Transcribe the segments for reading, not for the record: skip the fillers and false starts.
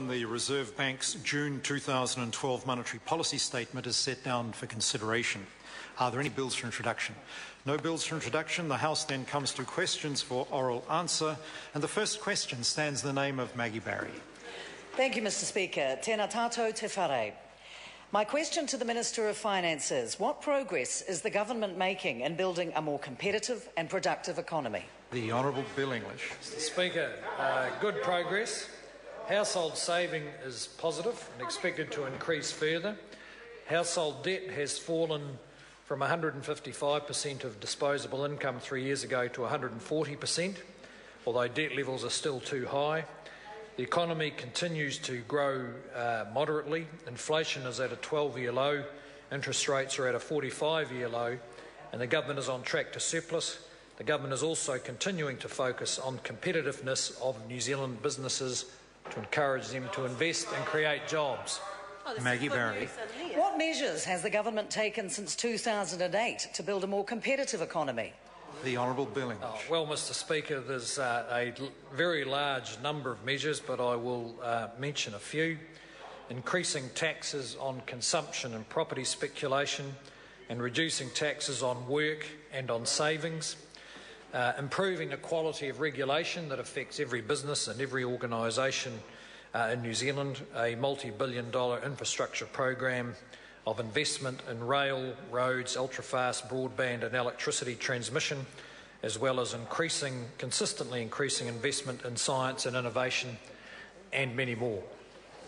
The Reserve Bank's June 2012 monetary policy statement is set down for consideration. Are there any bills for introduction? No bills for introduction. The House then comes to questions for oral answer. And the first question stands in the name of Maggie Barry. Thank you, Mr Speaker. Tēnā tātou te whare. My question to the Minister of Finance is, what progress is the government making in building a more competitive and productive economy? The Honourable Bill English. Mr Speaker, good progress. Household saving is positive and expected to increase further. Household debt has fallen from 155% of disposable income 3 years ago to 140%, although debt levels are still too high. The economy continues to grow moderately. Inflation is at a 12-year low, interest rates are at a 45-year low, and the government is on track to surplus. The government is also continuing to focus on competitiveness of New Zealand businesses to encourage them to invest and create jobs. Maggie Barry. What measures has the government taken since 2008 to build a more competitive economy? The Honourable Bill English. Well, Mr Speaker, there's a very large number of measures, but I will mention a few. Increasing taxes on consumption and property speculation, and reducing taxes on work and on savings. Improving the quality of regulation that affects every business and every organisation in New Zealand, a multi-billion-dollar infrastructure program of investment in rail, roads, ultra-fast broadband and electricity transmission, as well as consistently increasing investment in science and innovation, and many more.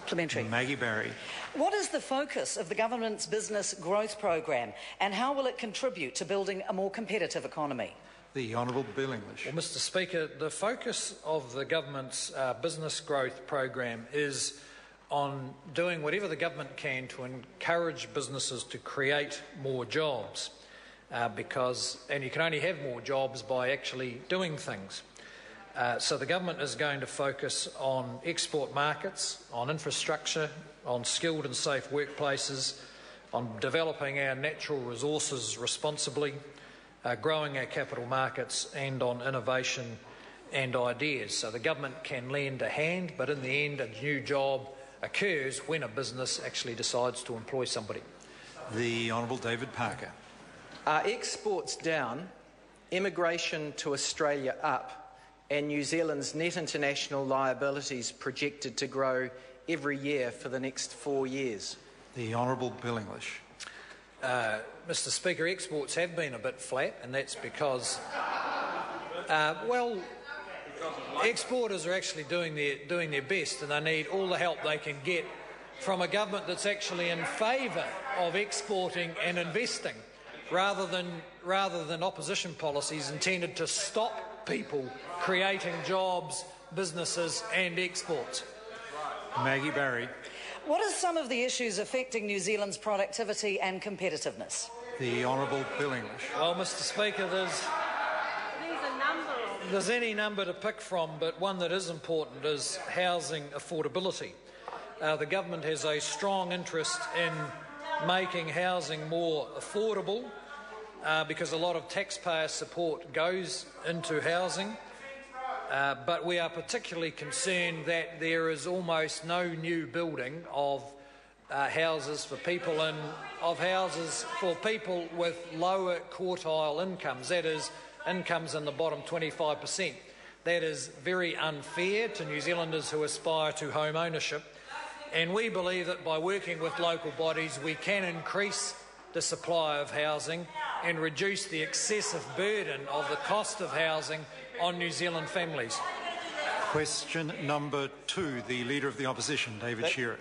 Supplementary. Maggie Barry. What is the focus of the government's business growth program, and how will it contribute to building a more competitive economy? The Honourable Bill English. Well, Mr Speaker, the focus of the government's business growth program is on doing whatever the government can to encourage businesses to create more jobs, and you can only have more jobs by actually doing things. So the government is going to focus on export markets, on infrastructure, on skilled and safe workplaces, on developing our natural resources responsibly, growing our capital markets, and on innovation and ideas. So the government can lend a hand, but in the end a new job occurs when a business actually decides to employ somebody. The Honourable David Parker. Are exports down, immigration to Australia up, and New Zealand's net international liabilities projected to grow every year for the next 4 years? The Honourable Bill English. Mr Speaker, exports have been a bit flat, and that's because, exporters are actually doing their best, and they need all the help they can get from a government that's actually in favour of exporting and investing, rather than opposition policies intended to stop people creating jobs, businesses and exports. Maggie Barry. What are some of the issues affecting New Zealand's productivity and competitiveness? The Honourable Bill English. Well, Mr Speaker, there's any number to pick from, but one that is important is housing affordability. The government has a strong interest in making housing more affordable because a lot of taxpayer support goes into housing. But we are particularly concerned that there is almost no new building of houses for people with lower quartile incomes, that is, incomes in the bottom 25%. That is very unfair to New Zealanders who aspire to home ownership, and we believe that by working with local bodies we can increase the supply of housing and reduce the excessive burden of the cost of housing on New Zealand families. Question number 2, the Leader of the Opposition, David Shearer.